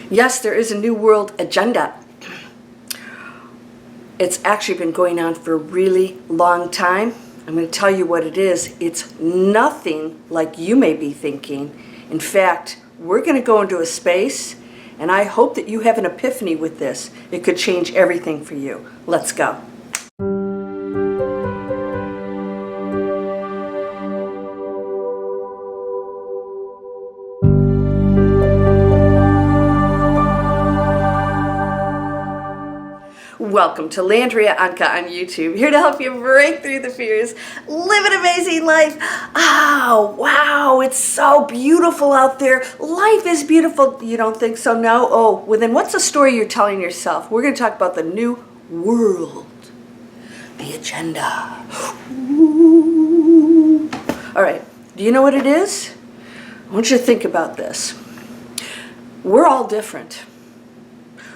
Yes, there is a new world agenda. It's actually been going on for a really long time. I'm going to tell you what it is. It's nothing like you may be thinking. In fact, we're going to go into a space, and I hope that you have an epiphany with this. It could change everything for you. Let's go. Welcome to Landria Onkka on YouTube, here to help you break through the fears, live an amazing life. Oh, wow, it's so beautiful out there. Life is beautiful. You don't think so? No? Oh, well then what's the story you're telling yourself? We're going to talk about the new world, the agenda. Ooh. All right, do you know what it is? I want you to think about this. We're all different.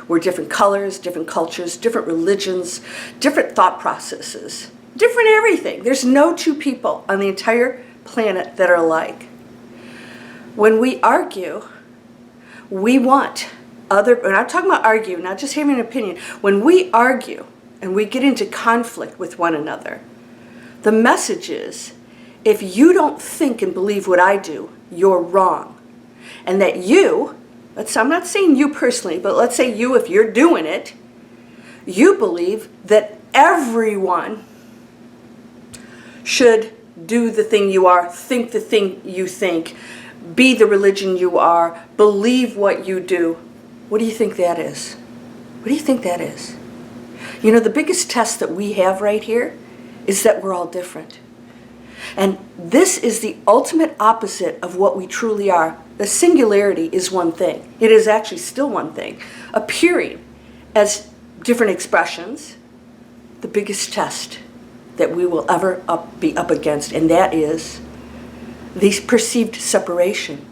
We're different colors, different cultures, different religions, different thought processes, different everything. There's no two people on the entire planet that are alike. When we argue, we want and I'm talking about argue, not just having an opinion. When we argue and we get into conflict with one another, the message is, if you don't think and believe what I do, you're wrong. And that I'm not saying you personally, but let's say you, if you're doing it, you believe that everyone should do the thing you are, think the thing you think, be the religion you are, believe what you do. What do you think that is? What do you think that is? You know, the biggest test that we have right here is that we're all different. And this is the ultimate opposite of what we truly are. The singularity is one thing. It is actually still one thing. Appearing as different expressions, the biggest test that we will ever be up against, and that is the perceived separation.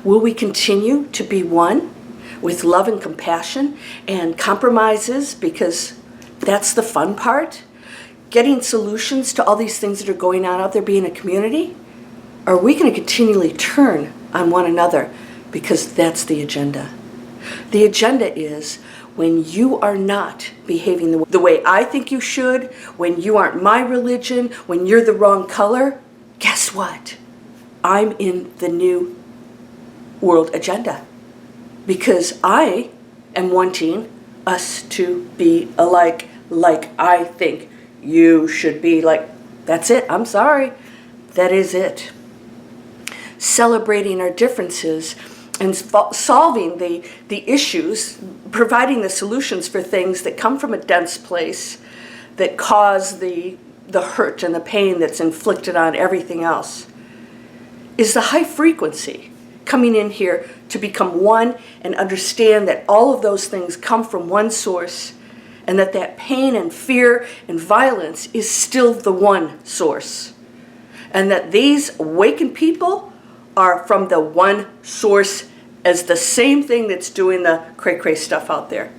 Will we continue to be one with love and compassion and compromises, because that's the fun part? Getting solutions to all these things that are going on out there, being a community? Or are we going to continually turn on one another? Because that's the agenda. The agenda is, when you are not behaving the way I think you should, when you aren't my religion, when you're the wrong color, guess what? I'm in the new world agenda. Because I am wanting us to be alike, like I think you should be. Like, that's it. I'm sorry. That is it. Celebrating our differences and solving the issues, providing the solutions for things that come from a dense place that cause the hurt and the pain that's inflicted on everything else, is the high frequency coming in here to become one and understand that all of those things come from one source, and that pain and fear and violence is still the one source. And that these awakened people are from the one source as the same thing that's doing the cray-cray stuff out there.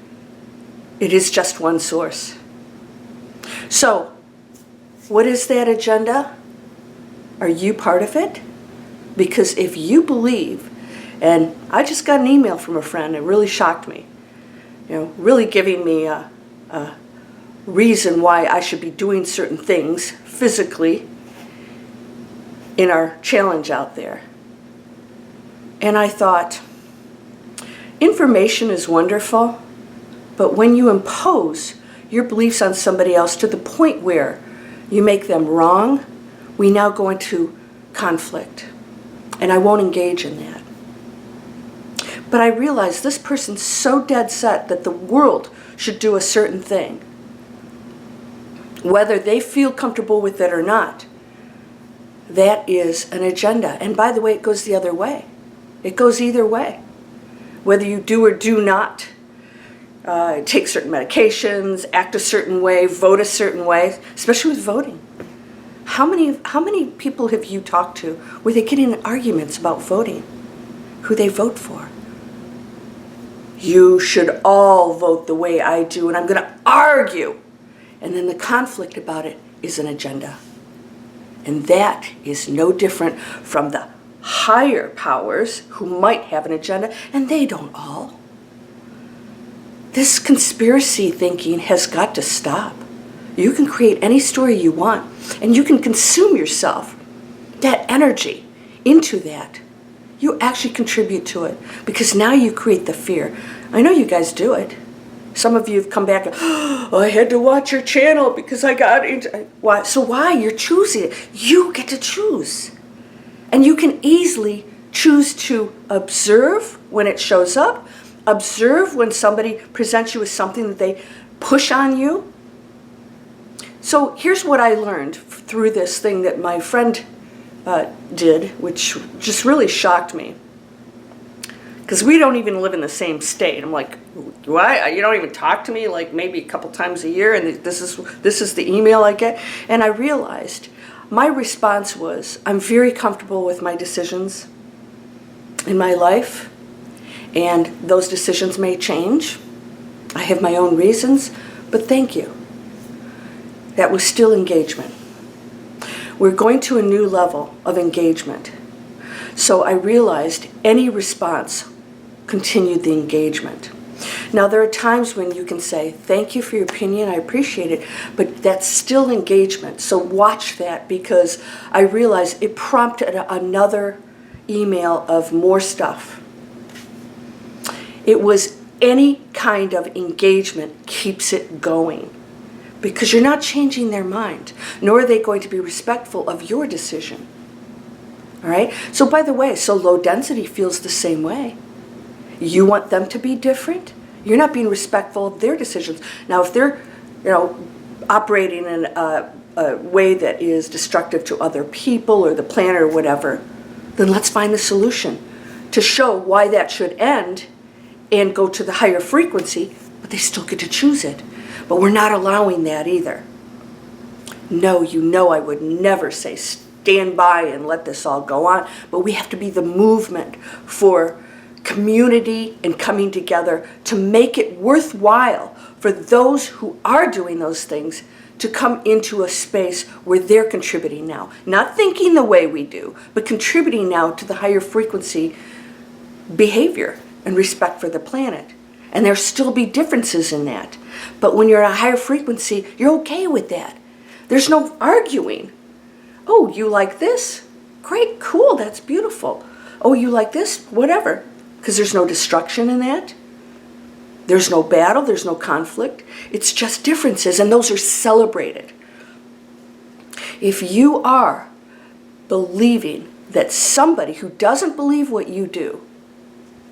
It is just one source. So, what is that agenda? Are you part of it? Because if you believe, and I just got an email from a friend, it really shocked me, really giving me a reason why I should be doing certain things physically in our challenge out there. And I thought, information is wonderful, but when you impose your beliefs on somebody else to the point where you make them wrong, we now go into conflict. And I won't engage in that. But I realized this person's so dead set that the world should do a certain thing, whether they feel comfortable with it or not. That is an agenda. And by the way, it goes the other way. It goes either way. Whether you do or do not take certain medications, act a certain way, vote a certain way, especially with voting. How many people have you talked to where they get in arguments about voting, who they vote for? You should all vote the way I do, and I'm going to argue. And then the conflict about it is an agenda. And that is no different from the higher powers who might have an agenda, and they don't all. This conspiracy thinking has got to stop. You can create any story you want, and you can consume yourself, that energy, into that. You actually contribute to it, because now you create the fear. I know you guys do it. Some of you have come back and, oh, I had to watch your channel because I got into... Why? So why? You're choosing it. You get to choose. And you can easily choose to observe when it shows up, observe when somebody presents you with something that they push on you. So here's what I learned through this thing that my friend did, which just really shocked me. Because we don't even live in the same state. I'm like, what? You don't even talk to me like maybe a couple times a year, and this is the email I get? And I realized my response was, I'm very comfortable with my decisions in my life, and those decisions may change. I have my own reasons, but thank you. That was still engagement. We're going to a new level of engagement. So I realized any response continued the engagement. Now there are times when you can say, thank you for your opinion, I appreciate it, but that's still engagement. So watch that, because I realized it prompted another email of more stuff. It was any kind of engagement keeps it going, because you're not changing their mind, nor are they going to be respectful of your decision. All right? So by the way, so low density feels the same way. You want them to be different? You're not being respectful of their decisions. Now, if they're, operating in a way that is destructive to other people or the planet or whatever, then let's find the solution to show why that should end and go to the higher frequency, but they still get to choose it. But we're not allowing that either. No, I would never say stand by and let this all go on, but we have to be the movement for community and coming together to make it worthwhile for those who are doing those things to come into a space where they're contributing now. Not thinking the way we do, but contributing now to the higher frequency behavior and respect for the planet. And there'll still be differences in that. But when you're at a higher frequency, you're okay with that. There's no arguing. Oh, you like this? Great, cool, that's beautiful. Oh, you like this? Whatever. Because there's no destruction in that. There's no battle, there's no conflict. It's just differences, and those are celebrated. If you are believing that somebody who doesn't believe what you do,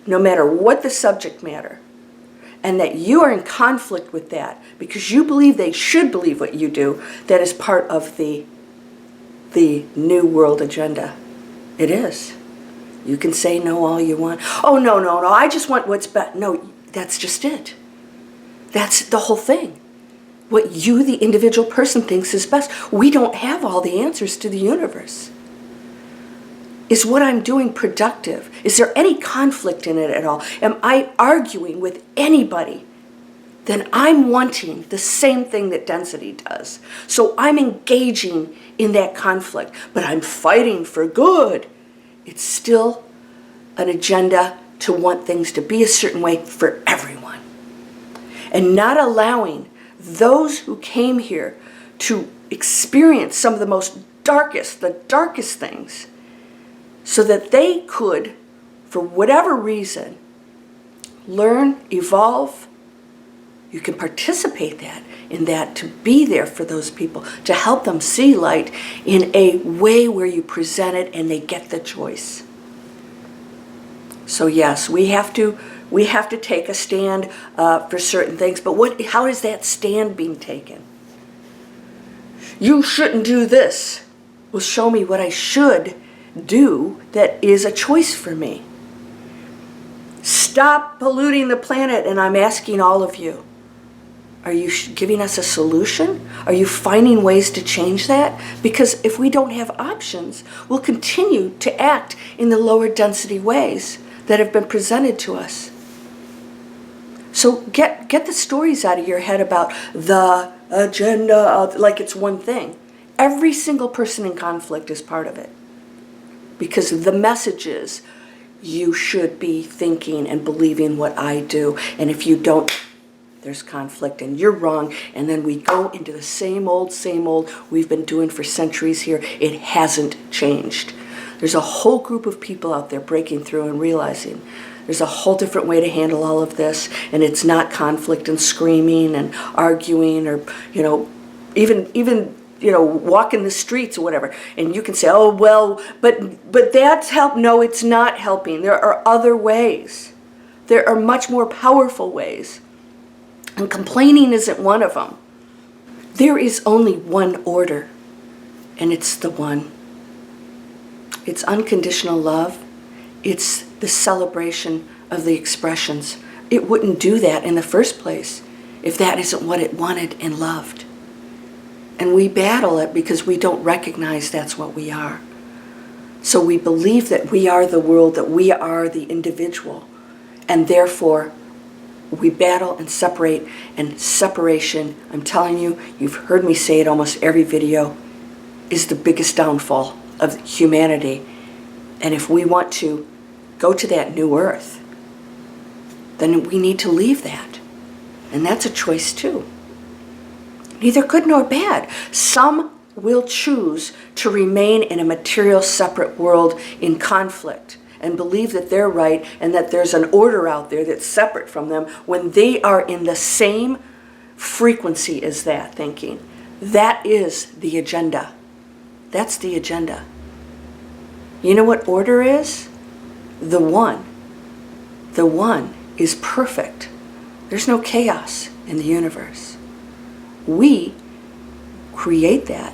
no matter what the subject matter, and that you are in conflict with that because you believe they should believe what you do, that is part of the New World agenda. It is. You can say no all you want. Oh, no, I just want what's best. No, that's just it. That's the whole thing. What you, the individual person, thinks is best. We don't have all the answers to the universe. Is what I'm doing productive? Is there any conflict in it at all? Am I arguing with anybody? Then I'm wanting the same thing that density does. So I'm engaging in that conflict, but I'm fighting for good. It's still an agenda to want things to be a certain way for everyone. And not allowing those who came here to experience some of the darkest things, so that they could, for whatever reason, learn, evolve. You can participate in that, to be there for those people, to help them see light in a way where you present it and they get the choice. So yes, we have to take a stand for certain things, but how is that stand being taken? You shouldn't do this. Well, show me what I should do that is a choice for me. Stop polluting the planet, and I'm asking all of you, are you giving us a solution? Are you finding ways to change that? Because if we don't have options, we'll continue to act in the lower density ways that have been presented to us. So get the stories out of your head about the agenda, like it's one thing. Every single person in conflict is part of it. Because the message is, you should be thinking and believing what I do. And if you don't, there's conflict and you're wrong, and then we go into the same old we've been doing for centuries here. It hasn't changed. There's a whole group of people out there breaking through and realizing there's a whole different way to handle all of this, and it's not conflict and screaming and arguing or, even walking the streets or whatever. And you can say, oh, well, but that's help. No, it's not helping. There are other ways. There are much more powerful ways. And complaining isn't one of them. There is only one order, and it's the one. It's unconditional love. It's the celebration of the expressions. It wouldn't do that in the first place if that isn't what it wanted and loved. And we battle it because we don't recognize that's what we are. So we believe that we are the world, that we are the individual, and therefore we battle and separate. And separation, I'm telling you, you've heard me say it almost every video, is the biggest downfall of humanity. And if we want to go to that new earth, then we need to leave that. And that's a choice too. Neither good nor bad. Some will choose to remain in a material separate world in conflict and believe that they're right and that there's an order out there that's separate from them when they are in the same frequency as that thinking. That is the agenda. That's the agenda. You know what order is? The one. The one is perfect. There's no chaos in the universe. We create that,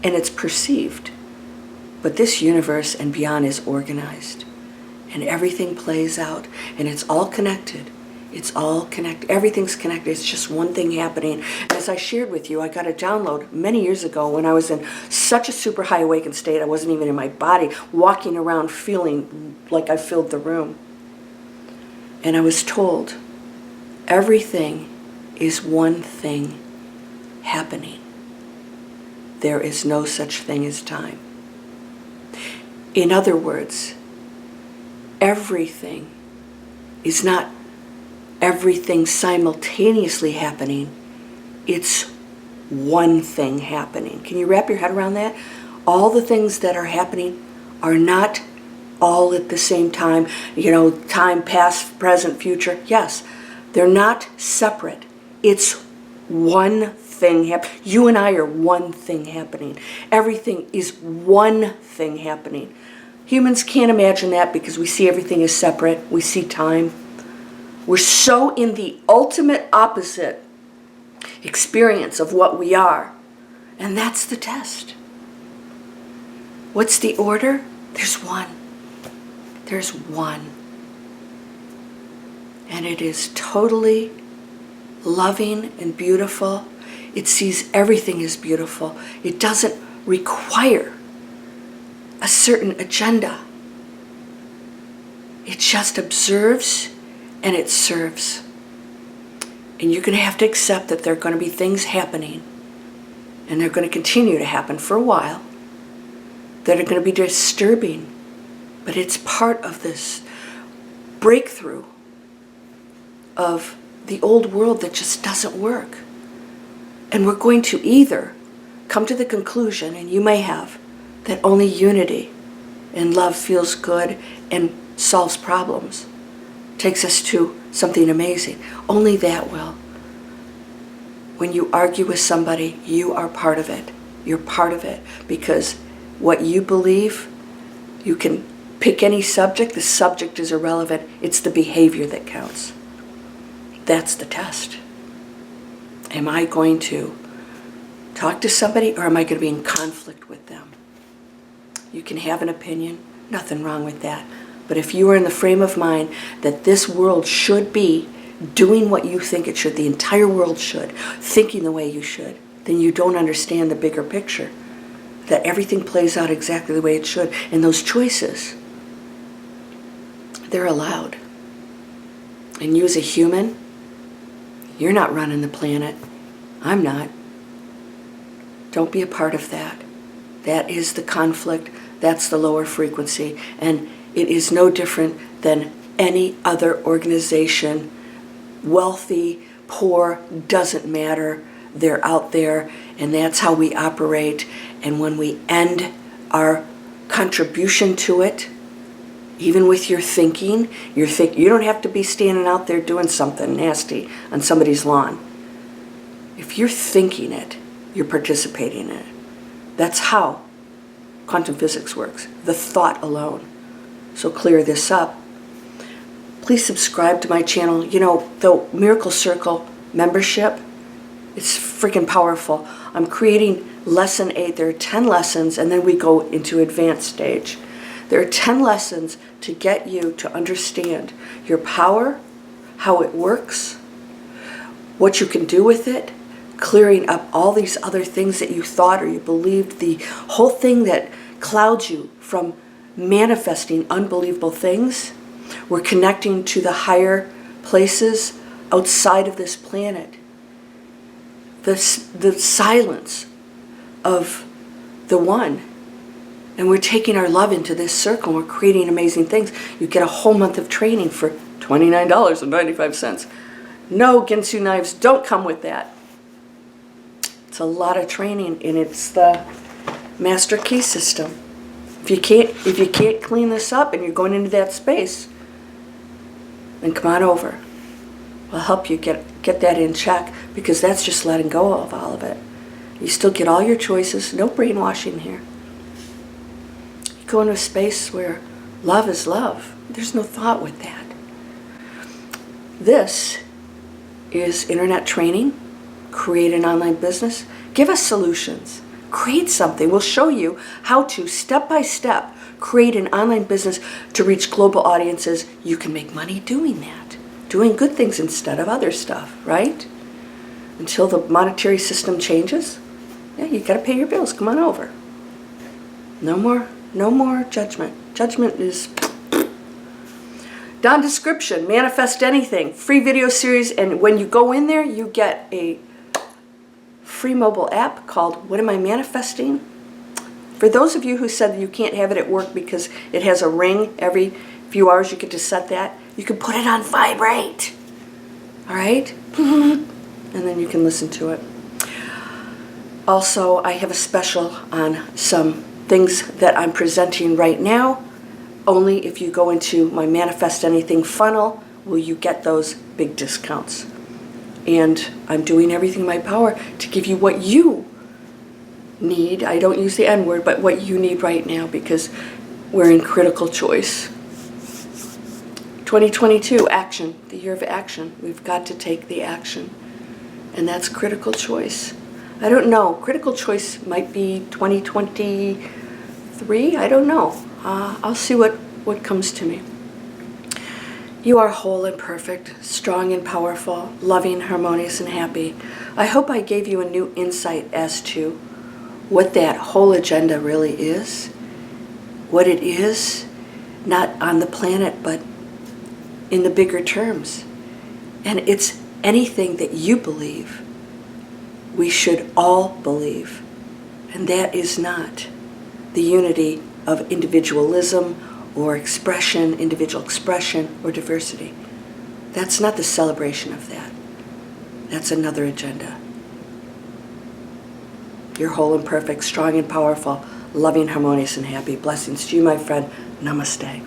and it's perceived. But this universe and beyond is organized, and everything plays out, and it's all connected. It's all connected. Everything's connected. It's just one thing happening. As I shared with you, I got a download many years ago when I was in such a super high awakened state. I wasn't even in my body, walking around feeling like I filled the room. And I was told, everything is one thing happening. There is no such thing as time. In other words, everything is not everything simultaneously happening. It's one thing happening. Can you wrap your head around that? All the things that are happening are not all at the same time. Time, past, present, future. Yes, they're not separate. It's one thing happening. You and I are one thing happening. Everything is one thing happening. Humans can't imagine that because we see everything as separate. We see time. We're so in the ultimate opposite experience of what we are. And that's the test. What's the order? There's one. There's one. And it is totally loving and beautiful. It sees everything as beautiful. It doesn't require a certain agenda. It just observes and it serves. And you're going to have to accept that there are going to be things happening, and they're going to continue to happen for a while, that are going to be disturbing. But it's part of this breakthrough of the old world that just doesn't work. And we're going to either come to the conclusion, and you may have, that only unity and love feels good and solves problems, takes us to something amazing. Only that will. When you argue with somebody, you are part of it. You're part of it because what you believe, you can pick any subject. The subject is irrelevant. It's the behavior that counts. That's the test. Am I going to talk to somebody, or am I going to be in conflict with them? You can have an opinion. Nothing wrong with that. But if you are in the frame of mind that this world should be doing what you think it should, the entire world should, thinking the way you should, then you don't understand the bigger picture. That everything plays out exactly the way it should. And those choices, they're allowed. And you as a human, you're not running the planet. I'm not. Don't be a part of that. That is the conflict. That's the lower frequency. And it is no different than any other organization, wealthy, poor, doesn't matter. They're out there, and that's how we operate. And when we end our contribution to it, even with your thinking, you don't have to be standing out there doing something nasty on somebody's lawn. If you're thinking it, you're participating in it. That's how quantum physics works, the thought alone. So clear this up. Please subscribe to my channel. You know, the Miracle Circle membership, it's freaking powerful. I'm creating lesson 8. There are 10 lessons, and then we go into advanced stage. There are 10 lessons to get you to understand your power, how it works, what you can do with it, clearing up all these other things that you thought or you believed, the whole thing that clouds you from manifesting unbelievable things. We're connecting to the higher places outside of this planet. The silence of the one. And we're taking our love into this circle. We're creating amazing things. You get a whole month of training for $29.95. No, Ginsu knives don't come with that. It's a lot of training, and it's the master key system. If you can't clean this up and you're going into that space, then come on over. I'll help you get that in check, because that's just letting go of all of it. You still get all your choices. No brainwashing here. Go into a space where love is love. There's no thought with that. This is internet training. Create an online business. Give us solutions. Create something. We'll show you how to, step by step, create an online business to reach global audiences. You can make money doing that. Doing good things instead of other stuff, right? Until the monetary system changes. Yeah, you got to pay your bills. Come on over. No more judgment. Judgment is down description. Manifest Anything. Free video series. And when you go in there, you get a free mobile app called What Am I Manifesting? For those of you who said that you can't have it at work because it has a ring every few hours, you get to set that. You can put it on vibrate. All right? And then you can listen to it. Also, I have a special on some things that I'm presenting right now. Only if you go into my Manifest Anything funnel will you get those big discounts. And I'm doing everything in my power to give you what you need. I don't use the N word, but what you need right now, because we're in critical choice. 2022, action, the year of action. We've got to take the action. And that's critical choice. I don't know. Critical choice might be 2023. I don't know. I'll see what comes to me. You are whole and perfect, strong and powerful, loving, harmonious, and happy. I hope I gave you a new insight as to what that whole agenda really is. What it is, not on the planet, but in the bigger terms. And it's anything that you believe. We should all believe. And that is not the unity of individualism or expression, individual expression, or diversity. That's not the celebration of that. That's another agenda. You're whole and perfect, strong and powerful, loving, harmonious, and happy. Blessings to you, my friend. Namaste.